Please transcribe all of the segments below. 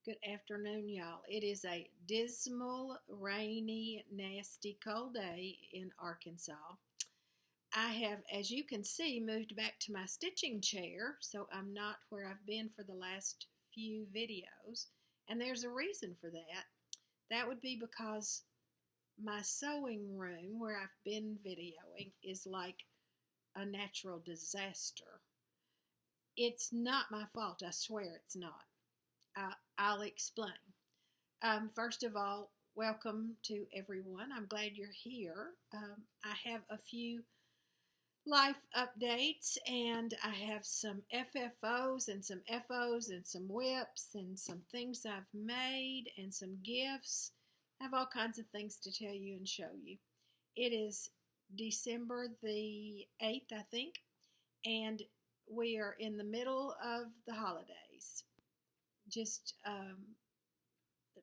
Good afternoon, y'all. It is a dismal, rainy, nasty, cold day in Arkansas. I have, as you can see, moved back to my stitching chair, so I'm not where I've been for the last few videos. And there's a reason for that. That would be because my sewing room, where I've been videoing, is like a natural disaster. It's not my fault, I swear it's not. I'll explain. First of all, welcome to everyone. I'm glad you're here. I have a few life updates, and I have some FFOs and some FOs and some whips and some things I've made and some gifts. I have all kinds of things to tell you and show you. It is December the 8th, I think, and we are in the middle of the holidays. Just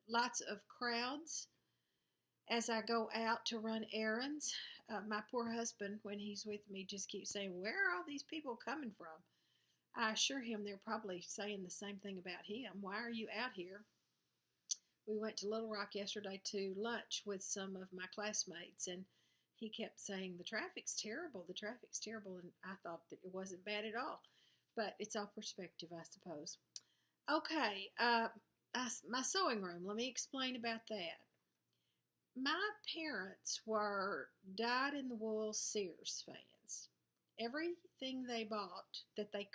lots of crowds as I go out to run errands. My poor husband, when he's with me, just keeps saying, "Where are all these people coming from?" I assure him they're probably saying the same thing about him. Why are you out here? We went to Little Rock yesterday to lunch with some of my classmates, and he kept saying, "The traffic's terrible, the traffic's terrible," and I thought that it wasn't bad at all. But it's all perspective, I suppose. Okay, my sewing room. Let me explain about that. My parents were dyed-in-the-wool Sears fans. Everything they bought that they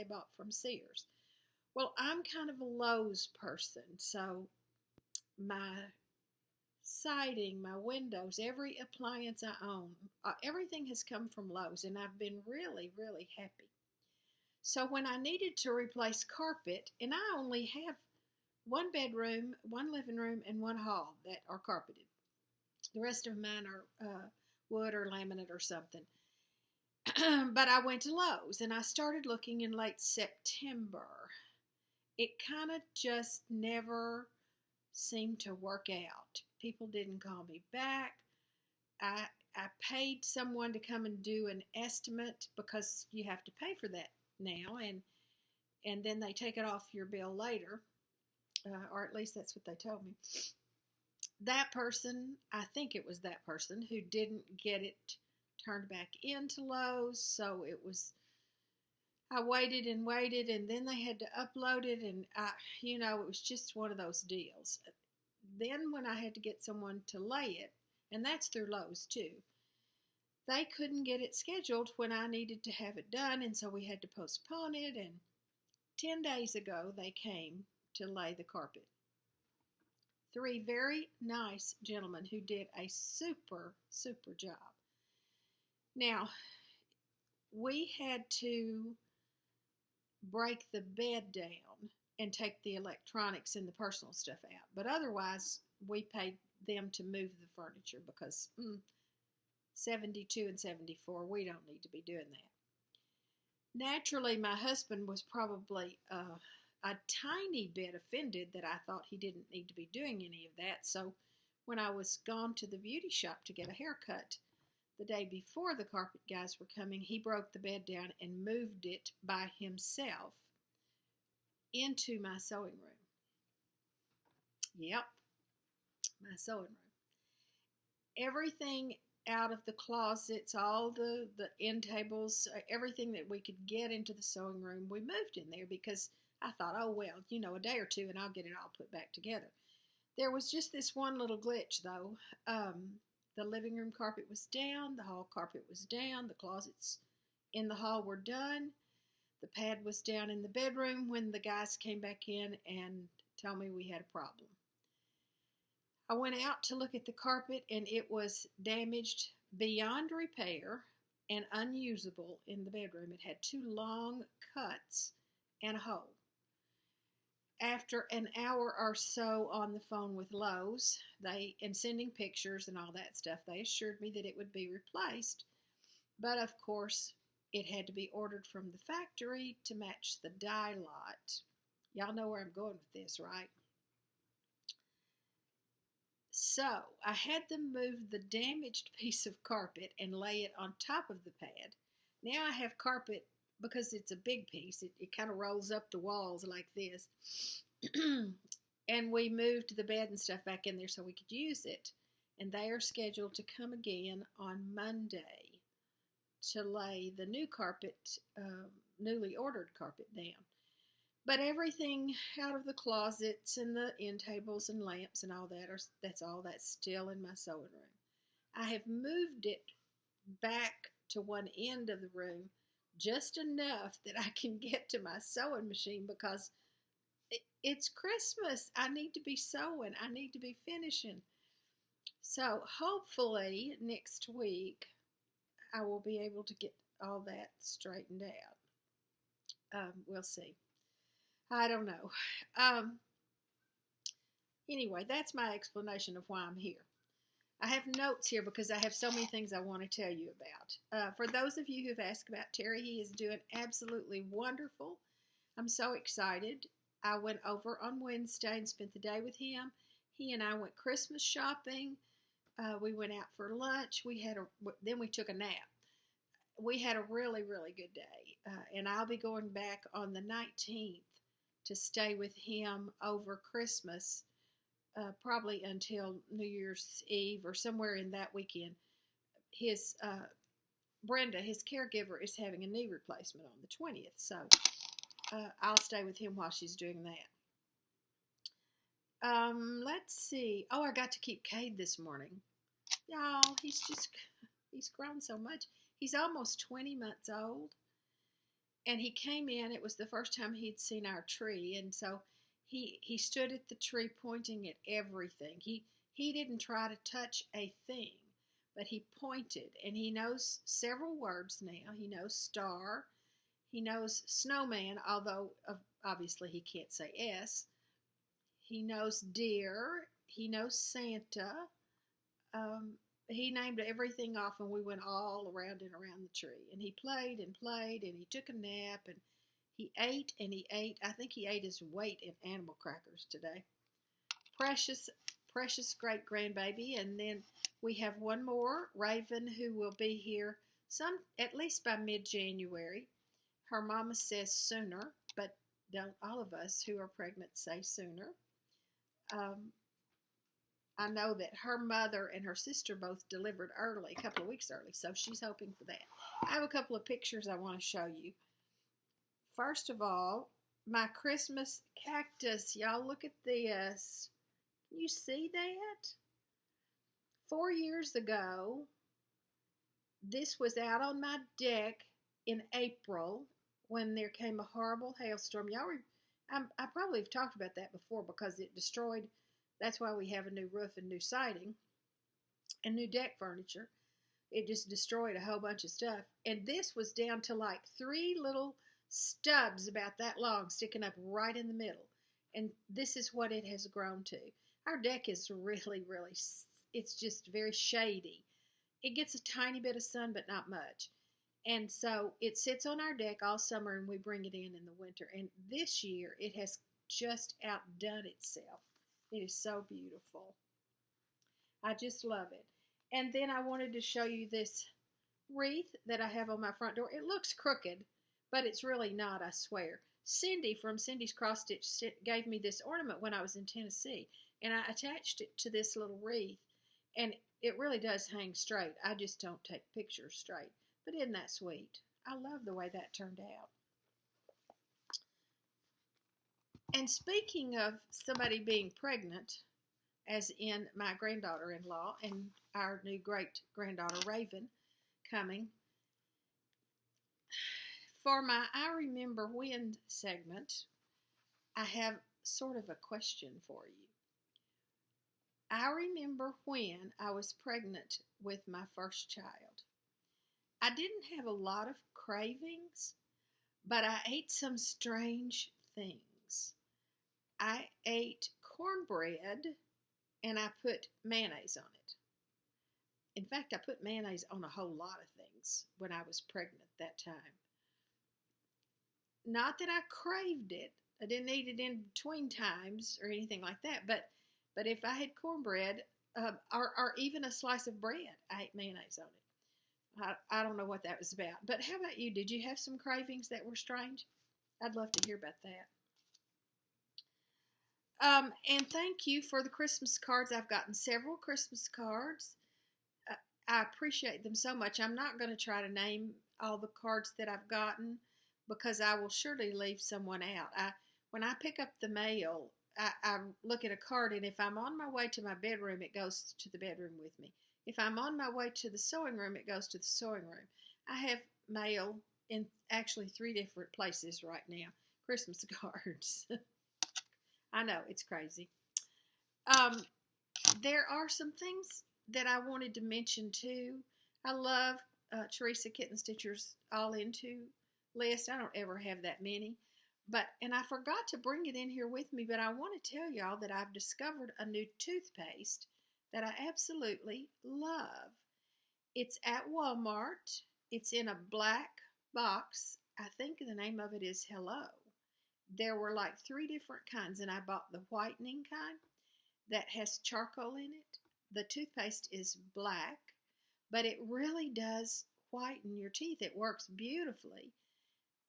bought from Sears. Well, I'm kind of a Lowe's person, so my siding, my windows, every appliance I own, everything has come from Lowe's, and I've been really, really happy. So when I needed to replace carpet, and I only have one bedroom, one living room, and one hall that are carpeted. The rest of mine are wood or laminate or something. But I went to Lowe's and I started looking in late September. It kind of just never seemed to work out. People didn't call me back. I paid someone to come and do an estimate because you have to pay for that now, and then they take it off your bill later, or at least that's what they told me. That person, I think it was that person who didn't get it turned back into Lowe's, so I waited and waited, and then they had to upload it, and it was just one of those deals. Then when I had to get someone to lay it, and that's through Lowe's too, they couldn't get it scheduled when I needed to have it done, and so we had to postpone it, and 10 days ago they came to lay the carpet. 3 very nice gentlemen who did a super, super job. Now, we had to break the bed down and take the electronics and the personal stuff out, but otherwise we paid them to move the furniture because 72 and 74, we don't need to be doing that. Naturally, my husband was probably a tiny bit offended that I thought he didn't need to be doing any of that. So when I was gone to the beauty shop to get a haircut the day before the carpet guys were coming, he broke the bed down and moved it by himself into my sewing room. Yep, my sewing room. Everything out of the closets, all the end tables, everything that we could get into the sewing room, we moved in there because I thought, oh well, a day or two and I'll get it all put back together. There was just this one little glitch though. The living room carpet was down, the hall carpet was down, the closets in the hall were done, the pad was down in the bedroom when the guys came back in and told me we had a problem. I went out to look at the carpet and it was damaged beyond repair and unusable in the bedroom. It had 2 long cuts and a hole. After an hour or so on the phone with Lowe's, and sending pictures and all that stuff, they assured me that it would be replaced. But of course, it had to be ordered from the factory to match the dye lot. Y'all know where I'm going with this, right? So I had them move the damaged piece of carpet and lay it on top of the pad. Now I have carpet, because it's a big piece, it kind of rolls up the walls like this. And we moved the bed and stuff back in there so we could use it. And they are scheduled to come again on Monday to lay the new carpet, newly ordered carpet down. But everything out of the closets and the end tables and lamps and all that, that's still in my sewing room. I have moved it back to one end of the room just enough that I can get to my sewing machine because it's Christmas. I need to be sewing. I need to be finishing. So hopefully next week I will be able to get all that straightened out. We'll see. I don't know. Anyway, that's my explanation of why I'm here. I have notes here because I have so many things I want to tell you about. For those of you who've asked about Terry, he is doing absolutely wonderful. I'm so excited. I went over on Wednesday and spent the day with him. He and I went Christmas shopping. We went out for lunch. Then we took a nap. We had a really, really good day. And I'll be going back on the 19th to stay with him over Christmas, probably until New Year's Eve or somewhere in that weekend. Brenda, his caregiver, is having a knee replacement on the 20th, so I'll stay with him while she's doing that. Let's see. Oh, I got to keep Cade this morning. Y'all, he's grown so much. He's almost 20 months old. And he came in, it was the first time he'd seen our tree, and so he stood at the tree pointing at everything. He didn't try to touch a thing, but he pointed, and he knows several words now. He knows star, he knows snowman, although obviously he can't say S. He knows deer, he knows Santa. He named everything off, and we went all around and around the tree. And he played and played, and he took a nap, and he ate and he ate. I think he ate his weight in animal crackers today. Precious, precious great grandbaby. And then we have one more, Raven, who will be here at least by mid-January. Her mama says sooner, but don't all of us who are pregnant say sooner. I know that her mother and her sister both delivered early, a couple of weeks early, so she's hoping for that. I have a couple of pictures I want to show you. First of all, my Christmas cactus. Y'all look at this. Can you see that? 4 years ago, this was out on my deck in April when there came a horrible hailstorm. I probably have talked about that before because it destroyed. That's why we have a new roof and new siding and new deck furniture. It just destroyed a whole bunch of stuff. And this was down to like 3 little stubs about that long sticking up right in the middle. And this is what it has grown to. Our deck is really, really, it's just very shady. It gets a tiny bit of sun, but not much. And so it sits on our deck all summer, and we bring it in the winter. And this year, it has just outdone itself. It is so beautiful. I just love it. And then I wanted to show you this wreath that I have on my front door. It looks crooked, but it's really not, I swear. Cindy from Cindy's Cross Stitch gave me this ornament when I was in Tennessee, and I attached it to this little wreath, and it really does hang straight. I just don't take pictures straight. But isn't that sweet? I love the way that turned out. And speaking of somebody being pregnant, as in my granddaughter-in-law and our new great-granddaughter Raven coming, for my I Remember When segment, I have sort of a question for you. I remember when I was pregnant with my first child. I didn't have a lot of cravings, but I ate some strange things. I ate cornbread and I put mayonnaise on it. In fact, I put mayonnaise on a whole lot of things when I was pregnant that time. Not that I craved it. I didn't eat it in between times or anything like that, but if I had cornbread or even a slice of bread, I ate mayonnaise on it. I don't know what that was about. But how about you? Did you have some cravings that were strange? I'd love to hear about that. And thank you for the Christmas cards. I've gotten several Christmas cards. Uh, I appreciate them so much. I'm not going to try to name all the cards that I've gotten because I will surely leave someone out. When I pick up the mail, I look at a card, and if I'm on my way to my bedroom, it goes to the bedroom with me. If I'm on my way to the sewing room, it goes to the sewing room. I have mail in actually 3 different places right now. Christmas cards. I know, it's crazy. Um, there are some things that I wanted to mention too. I love Teresa Kitten Stitcher's All Into list. I don't ever have that many. And I forgot to bring it in here with me, but I want to tell y'all that I've discovered a new toothpaste that I absolutely love. It's at Walmart. It's in a black box. I think the name of it is Hello. There were like 3 different kinds, and I bought the whitening kind that has charcoal in it. The toothpaste is black, but it really does whiten your teeth. It works beautifully.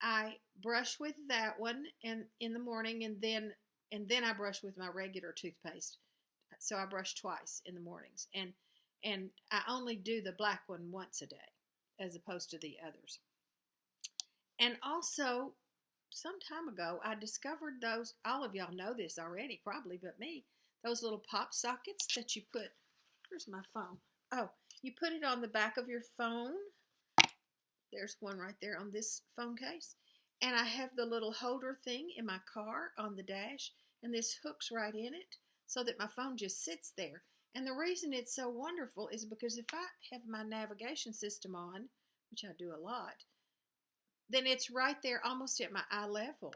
I brush with that one and in the morning, and then I brush with my regular toothpaste. So I brush twice in the mornings, and I only do the black one once a day as opposed to the others. And also, some time ago, I discovered those, all of y'all know this already probably, but me, those little pop sockets that you put, where's my phone? Oh, you put it on the back of your phone. There's one right there on this phone case. And I have the little holder thing in my car on the dash, and this hooks right in it so that my phone just sits there. And the reason it's so wonderful is because if I have my navigation system on, which I do a lot, then it's right there almost at my eye level.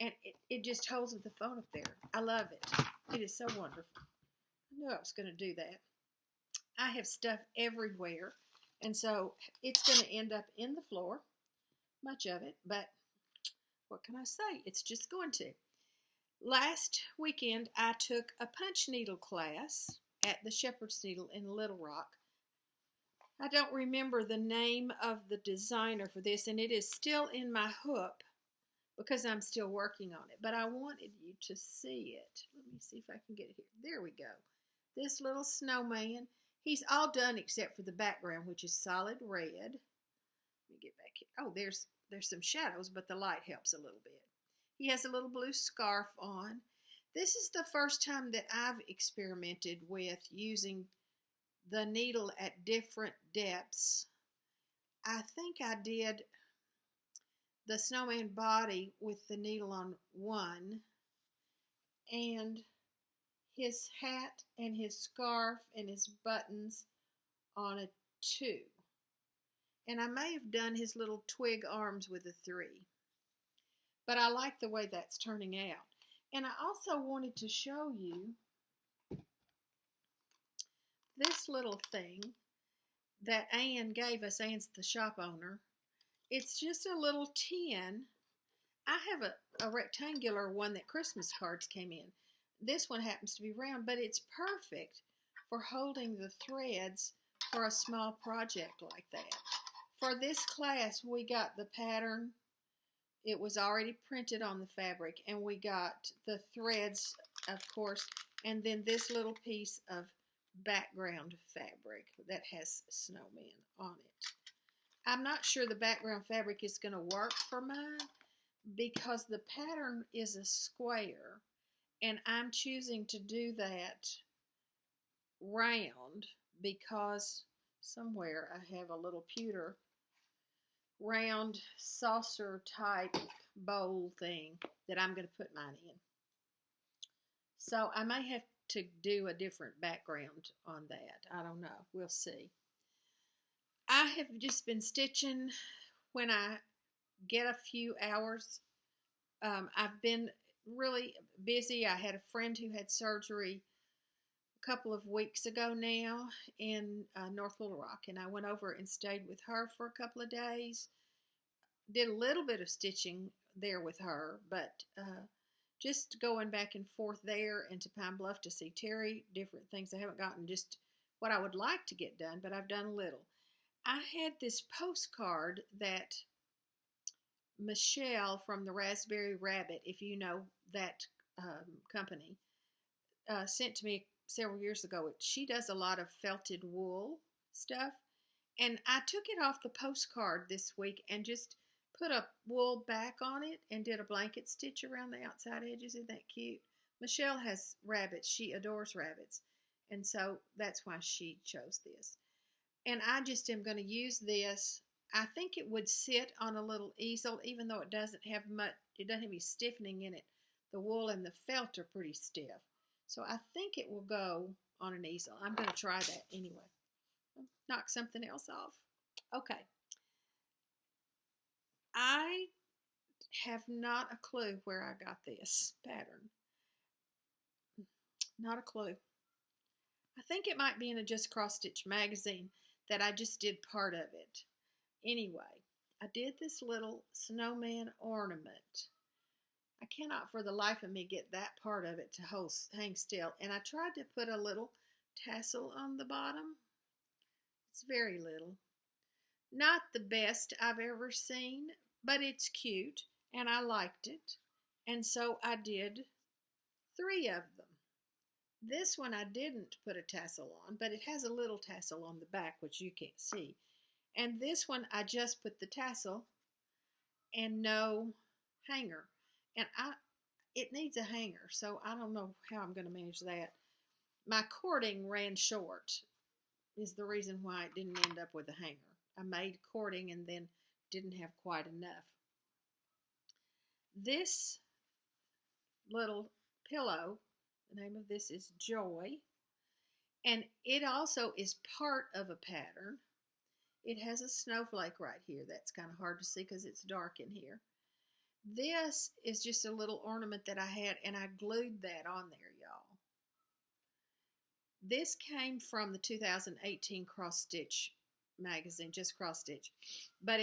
And it just holds the phone up there. I love it. It is so wonderful. I knew I was going to do that. I have stuff everywhere, and so it's going to end up in the floor, much of it, but what can I say? It's just going to. Last weekend, I took a punch needle class at the Shepherd's Needle in Little Rock. I don't remember the name of the designer for this, and it is still in my hook because I'm still working on it, but I wanted you to see it. Let me see if I can get it here. There we go. This little snowman. He's all done except for the background, which is solid red. Let me get back here. Oh, there's some shadows, but the light helps a little bit. He has a little blue scarf on. This is the first time that I've experimented with using the needle at different depths. I think I did the snowman body with the needle on 1, and his hat and his scarf and his buttons on a 2. And I may have done his little twig arms with a 3. But I like the way that's turning out. And I also wanted to show you this little thing that Ann gave us. Ann's the shop owner. It's just a little tin. I have a rectangular one that Christmas cards came in. This one happens to be round, but it's perfect for holding the threads for a small project like that. For this class, we got the pattern. It was already printed on the fabric, and we got the threads, of course, and then this little piece of background fabric that has snowmen on it. I'm not sure the background fabric is going to work for mine because the pattern is a square, and I'm choosing to do that round because somewhere I have a little pewter round saucer type bowl thing that I'm going to put mine in. So I may have to do a different background on that. I don't know. We'll see. I have just been stitching when I get a few hours. I've been really busy. I had a friend who had surgery a couple of weeks ago now in North Little Rock, and I went over and stayed with her for a couple of days. Did a little bit of stitching there with her, but just going back and forth there and to Pine Bluff to see Terry, different things. I haven't gotten just what I would like to get done, but I've done a little. I had this postcard that Michelle from the Raspberry Rabbit, if you know that company sent to me several years ago. She does a lot of felted wool stuff, and I took it off the postcard this week and just put a wool back on it and did a blanket stitch around the outside edges. Isn't that cute? Michelle has rabbits. She adores rabbits, and so that's why she chose this. And I just am going to use this. I think it would sit on a little easel, even though it doesn't have much, it doesn't have any stiffening in it. The wool and the felt are pretty stiff. So I think it will go on an easel. I'm going to try that anyway. Knock something else off. Okay. I have not a clue where I got this pattern. Not a clue. I think it might be in a Just Cross Stitch magazine that I just did part of it. Anyway, I did this little snowman ornament. I cannot for the life of me get that part of it to hang still. And I tried to put a little tassel on the bottom. It's very little. Not the best I've ever seen, but it's cute and I liked it. And so I did 3 of them. This one I didn't put a tassel on, but it has a little tassel on the back, which you can't see. And this one I just put the tassel and no hanger. And it needs a hanger, so I don't know how I'm going to manage that. My cording ran short is the reason why it didn't end up with a hanger. I made cording and then didn't have quite enough. This little pillow, the name of this is Joy, and it also is part of a pattern. It has a snowflake right here. That's kind of hard to see because it's dark in here. This is just a little ornament that I had, and I glued that on there, y'all. This came from the 2018 Cross Stitch magazine, Just Cross Stitch. But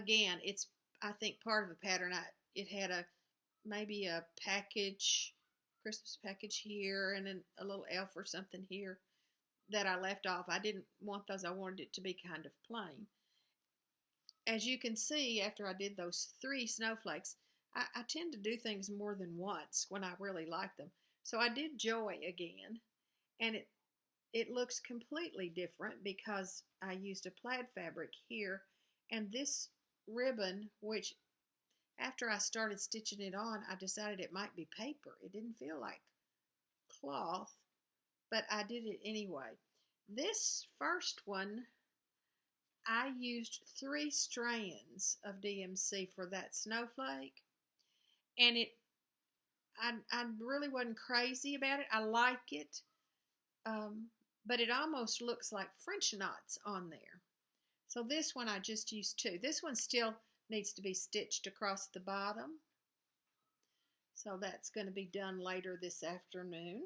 it's I think part of a pattern. It had maybe a package, Christmas package here, and a little elf or something here that I left off. I didn't want those. I wanted it to be kind of plain. As you can see, after I did those 3 snowflakes, I tend to do things more than once when I really like them. So I did Joy again, and it looks completely different because I used a plaid fabric here, and this ribbon, which after I started stitching it on, I decided it might be paper. It didn't feel like cloth, but I did it anyway. This first one, I used 3 strands of DMC for that snowflake, and I really wasn't crazy about it. I like it, but it almost looks like French knots on there. So this one I just used 2. This one still needs to be stitched across the bottom, so that's going to be done later this afternoon.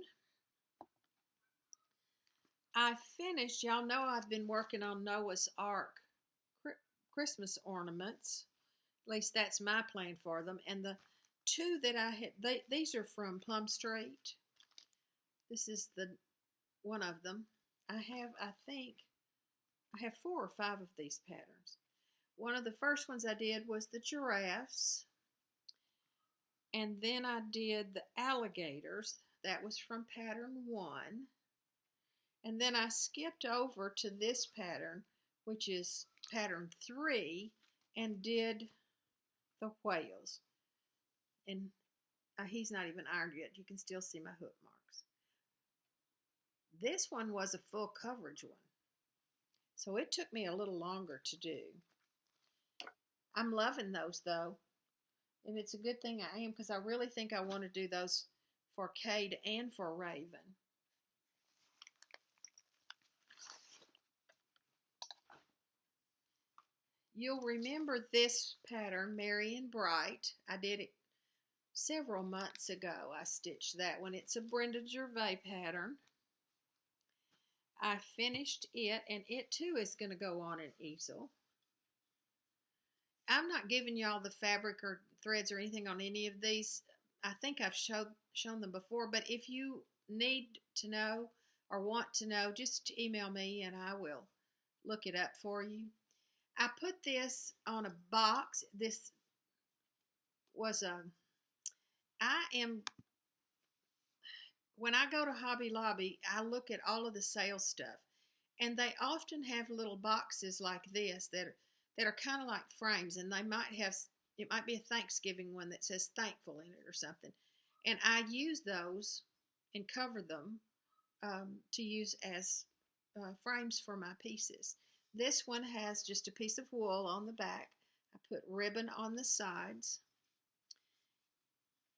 I finished, y'all know I've been working on Noah's Ark Christmas ornaments. At least that's my plan for them. And the 2 that I had, these are from Plum Street. This is the one of them. I think I have 4 or 5 of these patterns. One of the first ones I did was the giraffes. And then I did the alligators. That was from pattern 1. And then I skipped over to this pattern, which is pattern 3, and did the whales. And he's not even ironed yet. You can still see my hook marks. This one was a full coverage one, so it took me a little longer to do. I'm loving those though, and it's a good thing I am, because I really think I want to do those for Cade and for Raven. You'll remember this pattern, Merry and Bright. I did it several months ago. I stitched that one. It's a Brenda Gervais pattern. I finished it, and it too is going to go on an easel. I'm not giving y'all the fabric or threads or anything on any of these. I think I've shown them before, but if you need to know or want to know, just email me and I will look it up for you. I put this on a box. This was I am when I go to Hobby Lobby, I look at all of the sale stuff, and they often have little boxes like this that are kind of like frames, and they might have, it might be a Thanksgiving one that says thankful in it or something, and I use those and cover them to use as frames for my pieces. This one has just a piece of wool on the back. I put ribbon on the sides.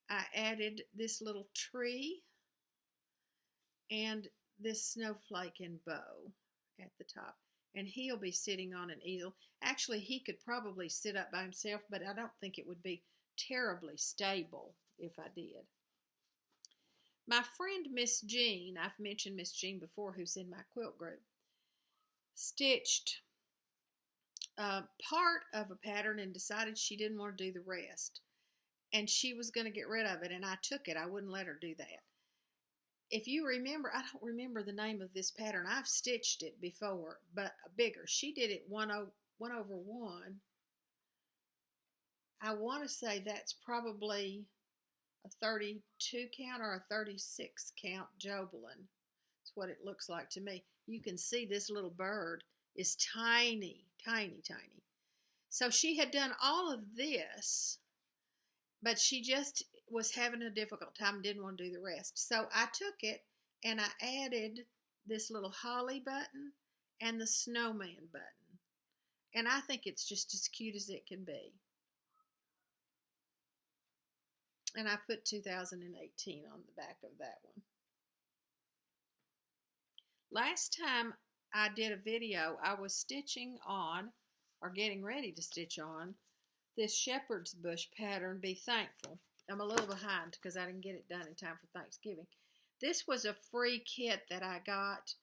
I added this little tree and this snowflake and bow at the top. And he'll be sitting on an easel. Actually, he could probably sit up by himself, but I don't think it would be terribly stable if I did. My friend Miss Jean, I've mentioned Miss Jean before, who's in my quilt group, stitched part of a pattern and decided she didn't want to do the rest. And she was going to get rid of it, and I took it. I wouldn't let her do that. If you remember, I don't remember the name of this pattern. I've stitched it before, but bigger. She did it 1/1. I want to say that's probably a 32 count or a 36 count Jobelin. That's what it looks like to me. You can see this little bird is tiny, tiny, tiny. So she had done all of this, but she just was having a difficult time, didn't want to do the rest. So I took it and I added this little holly button and the snowman button. And I think it's just as cute as it can be. And I put 2018 on the back of that one. Last time I did a video, I was stitching on, or getting ready to stitch on, this shepherd's bush pattern, Be Thankful. I'm a little behind because I didn't get it done in time for Thanksgiving. This was a free kit that I got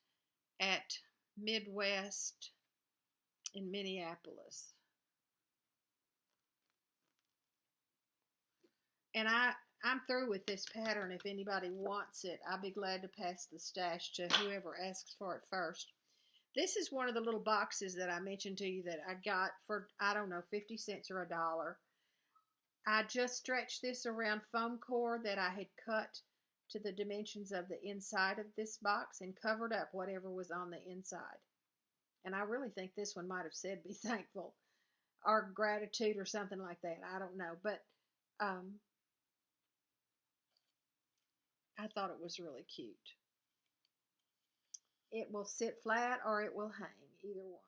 at Midwest in Minneapolis. And I'm through with this pattern. If anybody wants it, I'll be glad to pass the stash to whoever asks for it first. This is one of the little boxes that I mentioned to you that I got for, I don't know, 50 cents or $1. I just stretched this around foam core that I had cut to the dimensions of the inside of this box and covered up whatever was on the inside. And I really think this one might have said Be Thankful or Gratitude or something like that. I don't know. But I thought it was really cute. It will sit flat or it will hang, either one.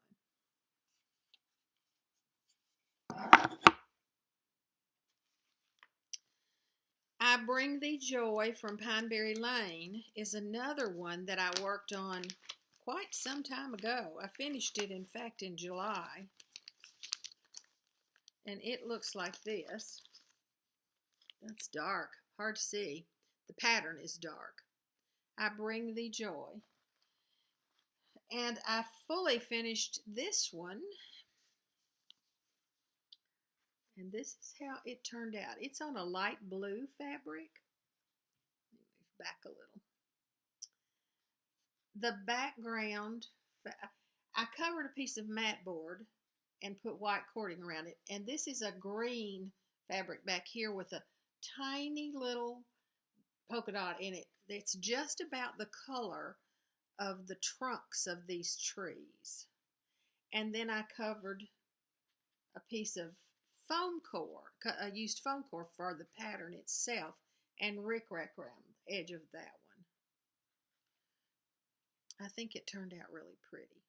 I Bring Thee Joy from Pineberry Lane is another one that I worked on quite some time ago. I finished it, in fact, in July. And it looks like this. That's dark, hard to see. The pattern is dark. I Bring Thee Joy. And I fully finished this one. And this is how it turned out. It's on a light blue fabric. Let me move back a little. The background, I covered a piece of mat board and put white cording around it. And this is a green fabric back here with a tiny little polka dot in it. It's just about the color of the trunks of these trees. And then I covered a piece of foam core. I used foam core for the pattern itself and rickrack around the edge of that one. I think it turned out really pretty.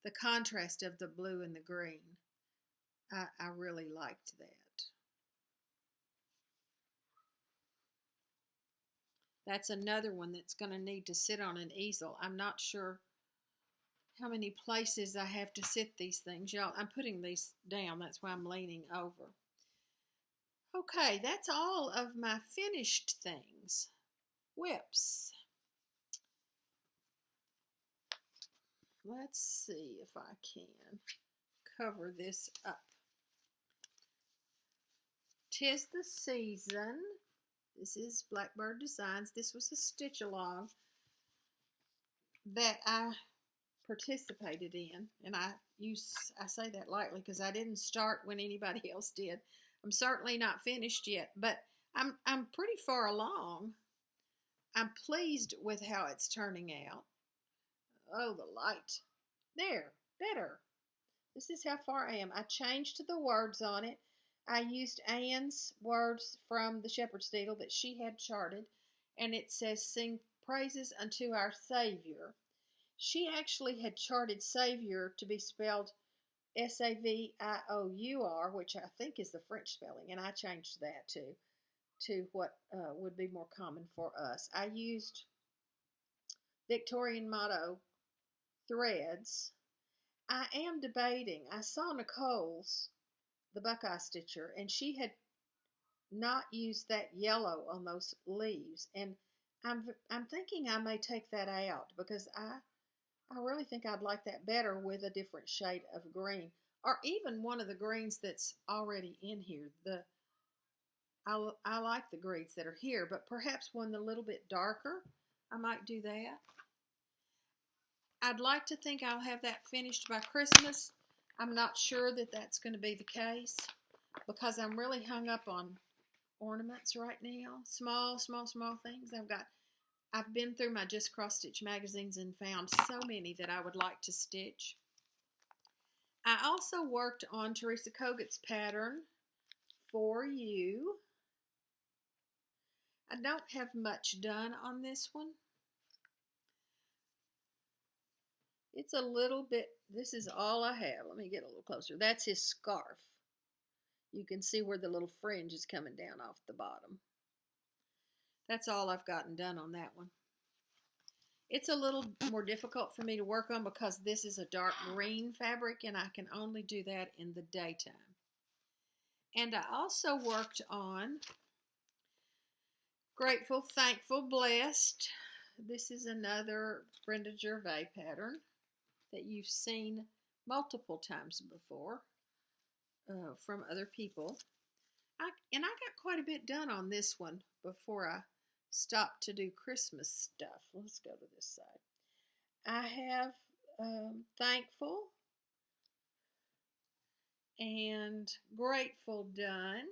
The contrast of the blue and the green, I really liked that. That's another one that's going to need to sit on an easel. I'm not sure how many places I have to sit these things. Y'all, I'm putting these down. That's why I'm leaning over. Okay, that's all of my finished things. Whips. Let's see if I can cover this up. 'Tis the Season. This is Blackbird Designs. This was a stitch along that I participated in, and I say that lightly because I didn't start when anybody else did. I'm certainly not finished yet, but I'm pretty far along. I'm pleased with how it's turning out. Oh, the light. There, better. This is how far I am. I changed the words on it. I used Ann's words from the Shepherd's Needle that she had charted, and it says, "Sing praises unto our Savior." She actually had charted Savior to be spelled Savior, which I think is the French spelling, and I changed that to what would be more common for us. I used Victorian motto threads. I am debating. I saw Nicole's, the Buckeye Stitcher, and she had not used that yellow on those leaves, and I'm thinking I may take that out because I really think I'd like that better with a different shade of green, or even one of the greens that's already in here. I like the greens that are here, but perhaps one a little bit darker. I might do that. I'd like to think I'll have that finished by Christmas. I'm not sure that that's going to be the case because I'm really hung up on ornaments right now. Small things. I've been through my Just Cross Stitch magazines and found so many that I would like to stitch. I also worked on Teresa Koget's pattern For You. I don't have much done on this one. It's a little bit, this is all I have. Let me get a little closer. That's his scarf. You can see where the little fringe is coming down off the bottom. That's all I've gotten done on that one. It's a little more difficult for me to work on because this is a dark green fabric and I can only do that in the daytime. And I also worked on Grateful, Thankful, Blessed. This is another Brenda Gervais pattern that you've seen multiple times before from other people. I got quite a bit done on this one before I stopped to do Christmas stuff. Let's go to this side. I have Thankful and Grateful done.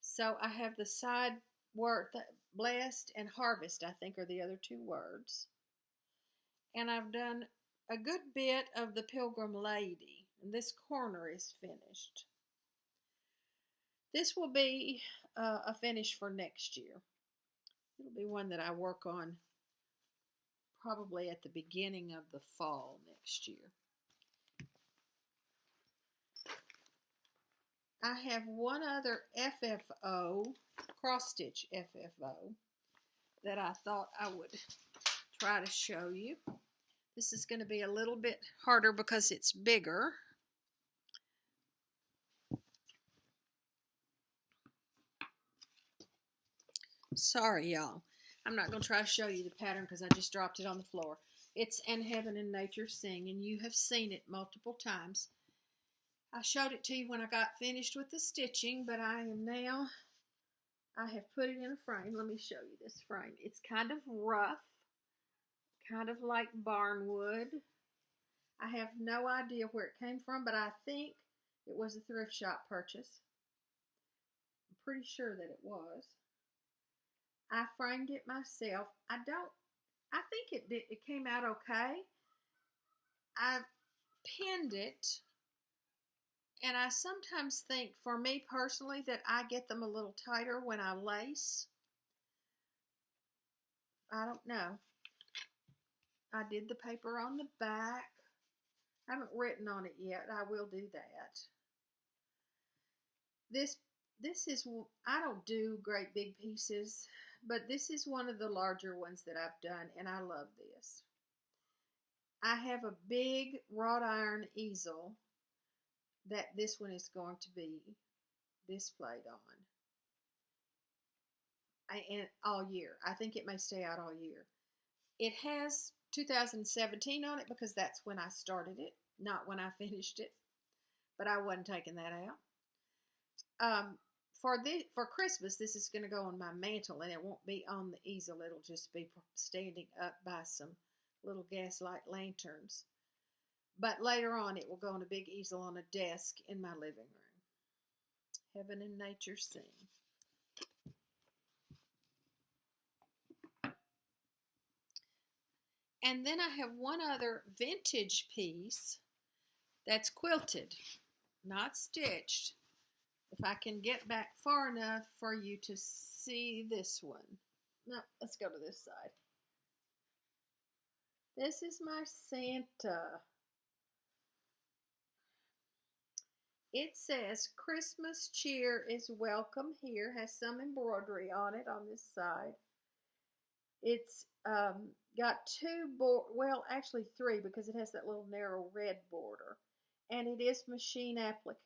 So I have the side word, Blessed and Harvest, I think are the other two words. And I've done a good bit of the Pilgrim Lady, and this corner is finished. This will be a finish for next year. It'll be one that I work on probably at the beginning of the fall next year. I have one other FFO, cross stitch FFO, that I thought I would try to show you. This is going to be a little bit harder because it's bigger. Sorry, y'all. I'm not going to try to show you the pattern because I just dropped it on the floor. It's "And Heaven and Nature Sing," and you have seen it multiple times. I showed it to you when I got finished with the stitching, but I have put it in a frame. Let me show you this frame. It's kind of rough, kind of like barnwood. I have no idea where it came from, but I think it was a thrift shop purchase. I'm pretty sure that it was. I framed it myself. I think it came out okay. I pinned it, and I sometimes think, for me personally, that I get them a little tighter when I lace. I don't know. I did the paper on the back. I haven't written on it yet. I will do that. This is, I don't do great big pieces, but this is one of the larger ones that I've done, and I love this. I have a big wrought iron easel that this one is going to be displayed on. And all year. I think it may stay out all year. It has 2017 on it because that's when I started it, not when I finished it. But I wasn't taking that out. For Christmas, this is going to go on my mantle, and it won't be on the easel. It'll just be standing up by some little gaslight lanterns. But later on, it will go on a big easel on a desk in my living room. Heaven and Nature Sing. And then I have one other vintage piece that's quilted, not stitched. If I can get back far enough for you to see this one. No, let's go to this side. This is my Santa. It says Christmas cheer is welcome here. Has some embroidery on it on this side. It's got well, actually three, because it has that little narrow red border. And it is machine applique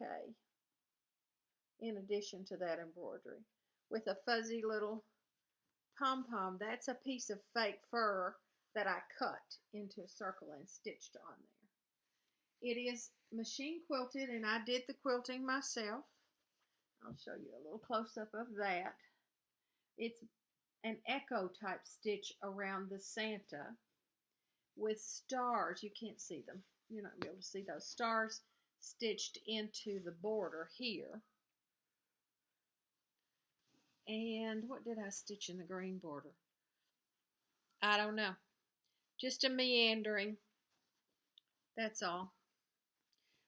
in addition to that embroidery with a fuzzy little pom-pom. That's a piece of fake fur that I cut into a circle and stitched on there. It is machine quilted, and I did the quilting myself. I'll show you a little close-up of that. It's an echo type stitch around the Santa with stars. You can't see them. You're not going to be able to see those stars stitched into the border here. And what did I stitch in the green border? I don't know. Just a meandering. That's all.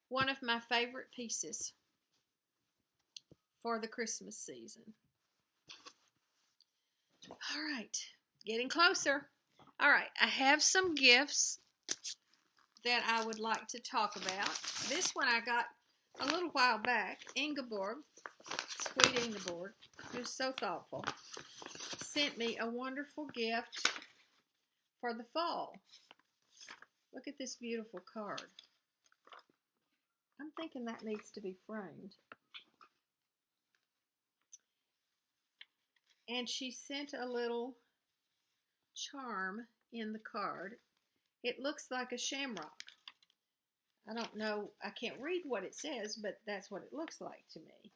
One of my favorite pieces for the Christmas season. All right, getting closer. All right, I have some gifts that I would like to talk about. This one I got a little while back. Ingeborg, sweet Ingeborg, who's so thoughtful, sent me a wonderful gift for the fall. Look at this beautiful card. I'm thinking that needs to be framed. And she sent a little charm in the card. It looks like a shamrock. I don't know, I can't read what it says, but that's what it looks like to me.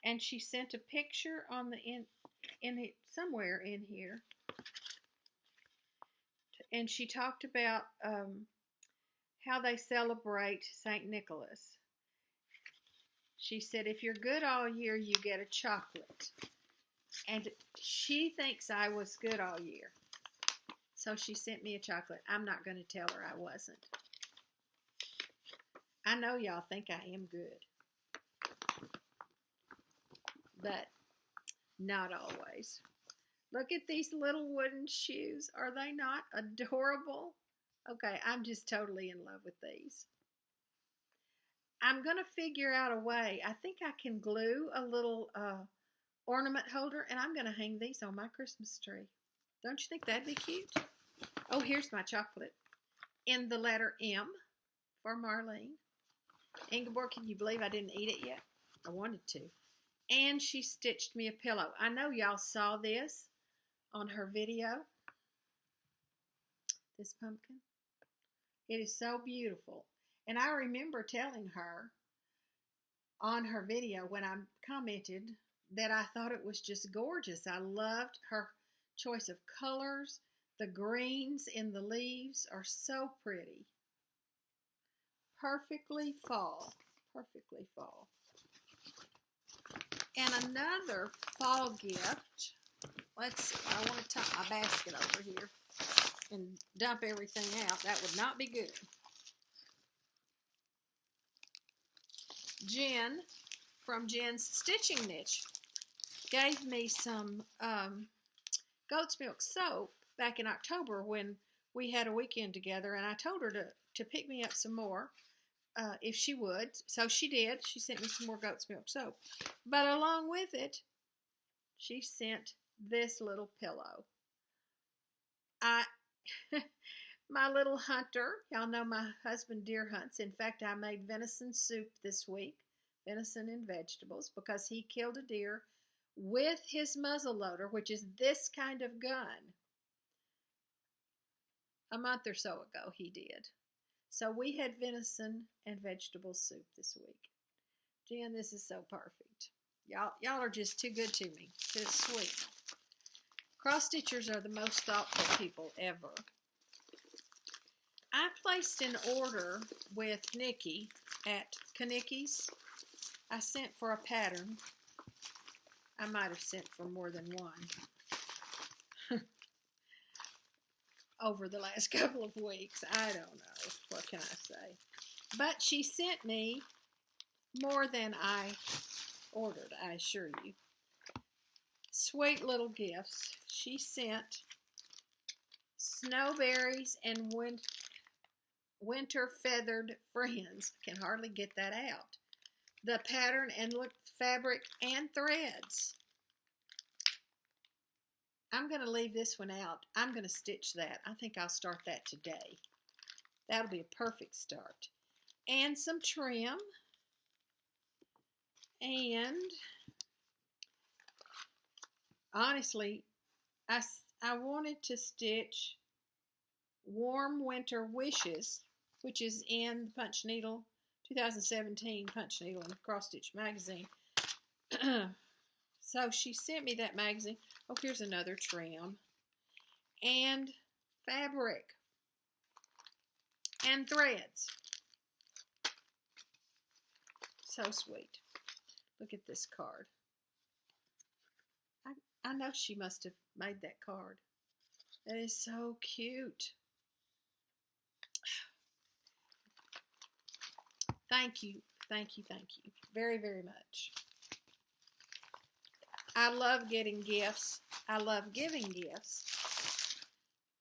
And she sent a picture on the in it somewhere in here. And she talked about how they celebrate St. Nicholas. She said, if you're good all year, you get a chocolate. And she thinks I was good all year. So she sent me a chocolate. I'm not going to tell her I wasn't. I know y'all think I am good. But not always. Look at these little wooden shoes. Are they not adorable? Okay, I'm just totally in love with these. I'm going to figure out a way. I think I can glue a little ornament holder, and I'm going to hang these on my Christmas tree. Don't you think that'd be cute? Oh, here's my chocolate in the letter M for Marlene. Ingeborg, can you believe I didn't eat it yet? I wanted to. And she stitched me a pillow. I know y'all saw this on her video. This pumpkin. It is so beautiful. And I remember telling her on her video when I commented that I thought it was just gorgeous. I loved her choice of colors. The greens in the leaves are so pretty. Perfectly fall. Perfectly fall. And another fall gift. Let's see. I want to tuck my basket over here and dump everything out. That would not be good. Jen from Jen's Stitching Niche gave me some goat's milk soap back in October when we had a weekend together, and I told her to pick me up some more if she would. So she did. She sent me some more goat's milk soap. But along with it, she sent this little pillow. My little hunter, y'all know my husband deer hunts. In fact, I made venison soup this week, venison and vegetables, because he killed a deer with his muzzle loader, which is this kind of gun. A month or so ago he did. So we had venison and vegetable soup this week. Jen, this is so perfect. Y'all are just too good to me. It's sweet. Cross stitchers are the most thoughtful people ever. I placed an order with Nikki at Kanicki's. I sent for a pattern. I might have sent for more than one. over the last couple of weeks. I don't know. What can I say? But she sent me more than I ordered, I assure you. Sweet little gifts. She sent snowberries and winter feathered friends. Can hardly get that out. The pattern and look fabric and threads. I'm going to leave this one out. I'm going to stitch that. I think I'll start that today. That'll be a perfect start. And some trim. And honestly, I wanted to stitch Warm Winter Wishes, which is in the Punch Needle 2017 Punch Needle and Cross Stitch magazine. So she sent me that magazine. Oh, here's another trim. And fabric. And threads. So sweet. Look at this card. I know she must have made that card. That is so cute. Thank you, thank you, thank you very, very much. I love getting gifts. I love giving gifts.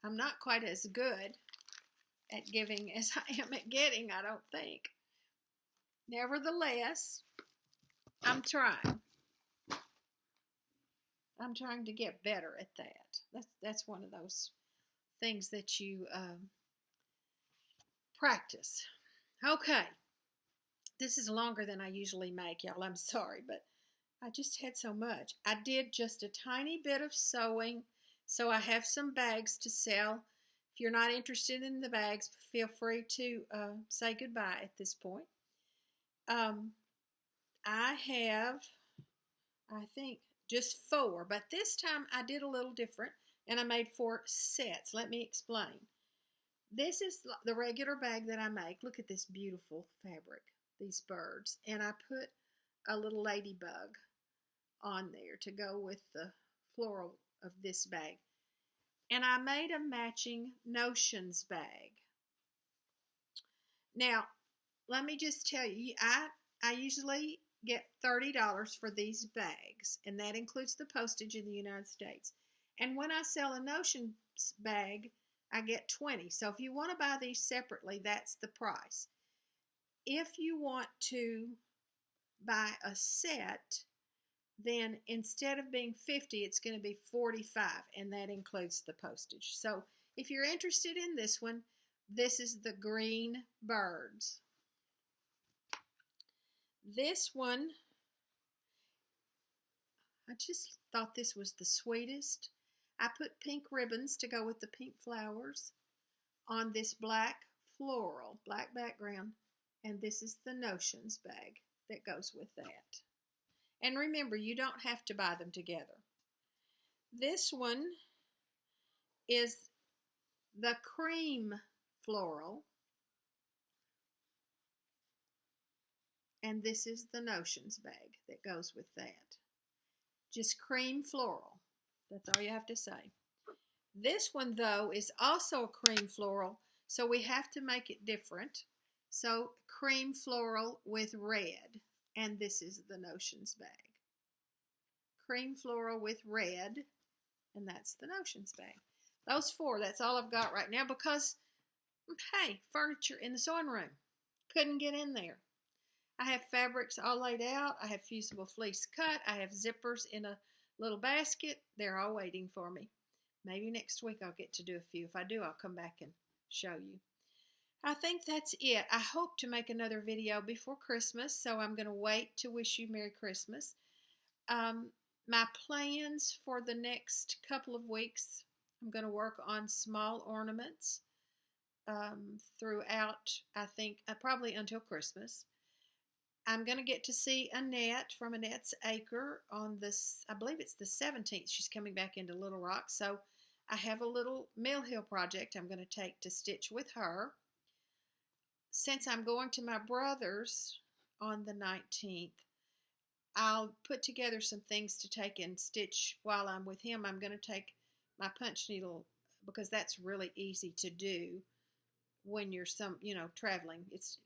I'm not quite as good at giving as I am at getting, I don't think. Nevertheless, I'm trying. I'm trying to get better at that. That's one of those things that you practice. Okay. This is longer than I usually make, y'all. I'm sorry, but I just had so much. I did just a tiny bit of sewing, so I have some bags to sell. If you're not interested in the bags, feel free to say goodbye at this point. I have, I think, just 4, but this time I did a little different, and I made 4 sets. Let me explain. This is the regular bag that I make. Look at this beautiful fabric, these birds, and I put a little ladybug on there to go with the floral of this bag. And I made a matching Notions bag. Now, let me just tell you, I usually get $30 for these bags, and that includes the postage in the United States. And when I sell a Notions bag, I get $20. So if you want to buy these separately, that's the price. If you want to buy a set, then instead of being $50, it's going to be $45, and that includes the postage. So if you're interested in this one, this is the green birds. This one, I just thought this was the sweetest. I put pink ribbons to go with the pink flowers on this black floral, black background, and this is the Notions bag that goes with that. And remember, you don't have to buy them together. This one is the cream floral, and this is the Notions bag that goes with that. Just cream floral. That's all you have to say. This one, though, is also a cream floral, so we have to make it different. So cream floral with red, and this is the Notions bag. Cream floral with red, and that's the Notions bag. Those 4, that's all I've got right now because, hey, furniture in the sewing room. Couldn't get in there. I have fabrics all laid out. I have fusible fleece cut. I have zippers in a little basket. They're all waiting for me. Maybe next week I'll get to do a few. If I do, I'll come back and show you. I think that's it. I hope to make another video before Christmas, so I'm going to wait to wish you Merry Christmas. My plans for the next couple of weeks, I'm going to work on small ornaments throughout, I think, probably until Christmas. I'm going to get to see Annette from Annette's Acre on this, I believe it's the 17th. She's coming back into Little Rock. So I have a little Mill Hill project I'm going to take to stitch with her. Since I'm going to my brother's on the 19th, I'll put together some things to take and stitch while I'm with him. I'm going to take my punch needle because that's really easy to do when you're traveling. It's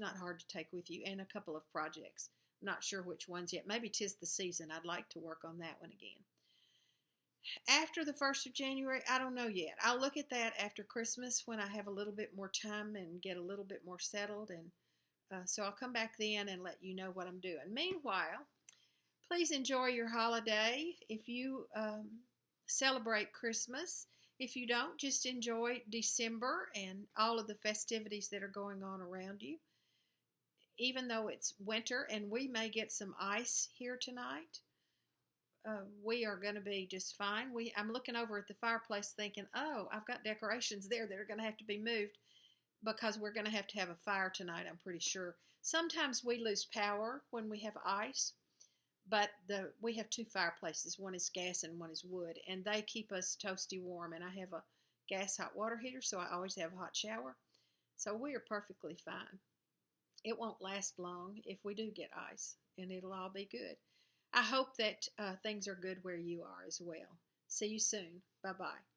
not hard to take with you, and a couple of projects. I'm not sure which ones yet. Maybe 'tis the season. I'd like to work on that one again. After the 1st of January, I don't know yet. I'll look at that after Christmas when I have a little bit more time and get a little bit more settled. And so I'll come back then and let you know what I'm doing. Meanwhile, please enjoy your holiday. If you celebrate Christmas, if you don't, just enjoy December and all of the festivities that are going on around you. Even though it's winter and we may get some ice here tonight, we are going to be just fine. I'm looking over at the fireplace thinking, oh, I've got decorations there that are going to have to be moved because we're going to have a fire tonight, I'm pretty sure. Sometimes we lose power when we have ice, but we have two fireplaces. One is gas and one is wood, and they keep us toasty warm. And I have a gas hot water heater, so I always have a hot shower. So we are perfectly fine. It won't last long if we do get ice, and it'll all be good. I hope that things are good where you are as well. See you soon. Bye-bye.